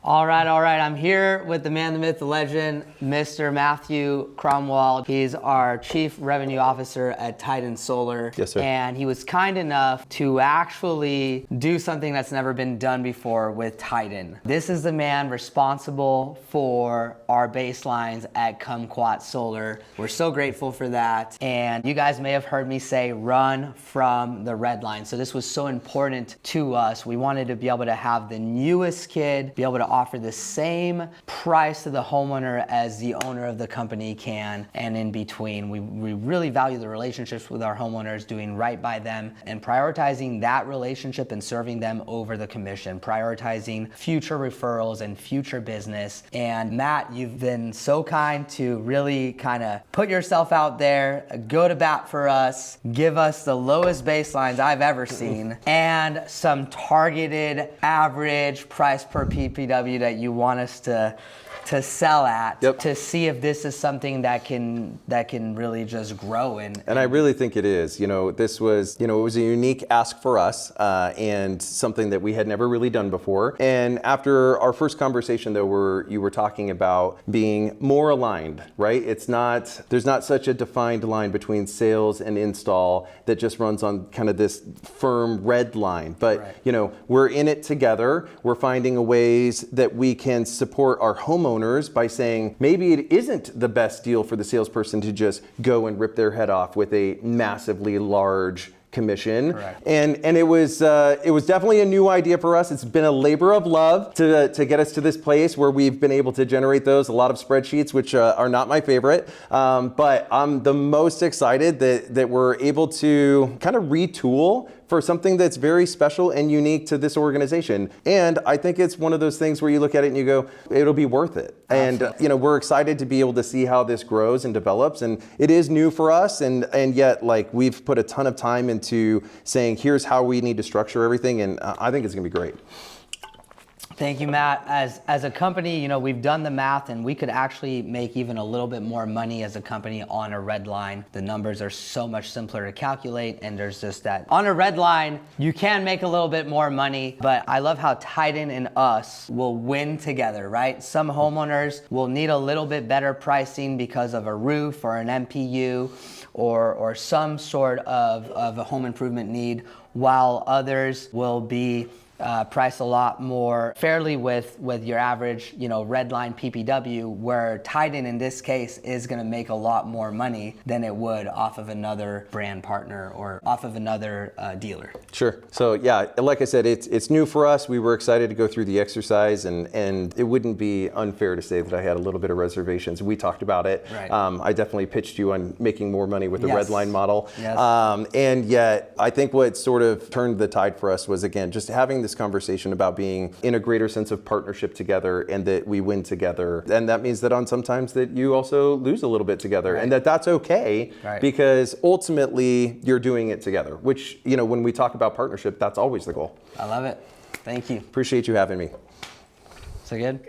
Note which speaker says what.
Speaker 1: All right. I'm here with the man, the myth, the legend, Mr. Matthew Cromwell. He's our Chief Revenue Officer at Titan Solar.
Speaker 2: Yes, sir.
Speaker 1: And he was kind enough to actually do something that's never been done before with Titan. This is the man responsible for our baselines at Kumquat Solar. We're so grateful for that. And you guys may have heard me say, run from the red line. So this was so important to us. We wanted to be able to have the newest kid be able to offer the same price to the homeowner as the owner of the company can, and in between. We really value the relationships with our homeowners, doing right by them and prioritizing that relationship and serving them over the commission, prioritizing future referrals and future business. And Matt, you've been so kind to really kind of put yourself out there, go to bat for us, give us the lowest baselines I've ever seen, and some targeted average price per PPW that you want us to sell at, to see if this is something that can really just grow. And
Speaker 2: I really think it is. This was, it was a unique ask for us and something that we had never really done before. And after our first conversation, though, you were talking about being more aligned, right? There's not such a defined line between sales and install that just runs on kind of this firm red line. But,
Speaker 1: right.
Speaker 2: We're in it together. We're finding ways that we can support our homeowners by saying maybe it isn't the best deal for the salesperson to just go and rip their head off with a massively large commission.
Speaker 1: Correct.
Speaker 2: And it was definitely a new idea for us. It's been a labor of love to get us to this place where we've been able to generate a lot of spreadsheets, which are not my favorite. But I'm the most excited that we're able to kind of retool for something that's very special and unique to this organization. And I think it's one of those things where you look at it and you go, it'll be worth it.
Speaker 1: Absolutely.
Speaker 2: And we're excited to be able to see how this grows and develops. And it is new for us, and yet we've put a ton of time into saying, here's how we need to structure everything, and I think it's gonna be great.
Speaker 1: Thank you, Matt. As a company, we've done the math, and we could actually make even a little bit more money as a company on a red line. The numbers are so much simpler to calculate, and there's just that. On a red line, you can make a little bit more money, but I love how Titan and us will win together, right? Some homeowners will need a little bit better pricing because of a roof or an MPU or some sort of a home improvement need, while others will be price a lot more fairly with your average, red line PPW, where Titan in this case is going to make a lot more money than it would off of another brand partner or off of another dealer.
Speaker 2: Sure. So yeah, like I said, it's new for us. We were excited to go through the exercise, and it wouldn't be unfair to say that I had a little bit of reservations. We talked about it.
Speaker 1: Right.
Speaker 2: I definitely pitched you on making more money with the red line model.
Speaker 1: Yes.
Speaker 2: And yet I think what sort of turned the tide for us was, again, just having this conversation about being in a greater sense of partnership together, and that we win together. And that means that on sometimes that you also lose a little bit together,
Speaker 1: right.
Speaker 2: and that's okay,
Speaker 1: right.
Speaker 2: because ultimately you're doing it together, which, when we talk about partnership, that's always the goal.
Speaker 1: I love it. Thank you.
Speaker 2: Appreciate you having me.
Speaker 1: So good?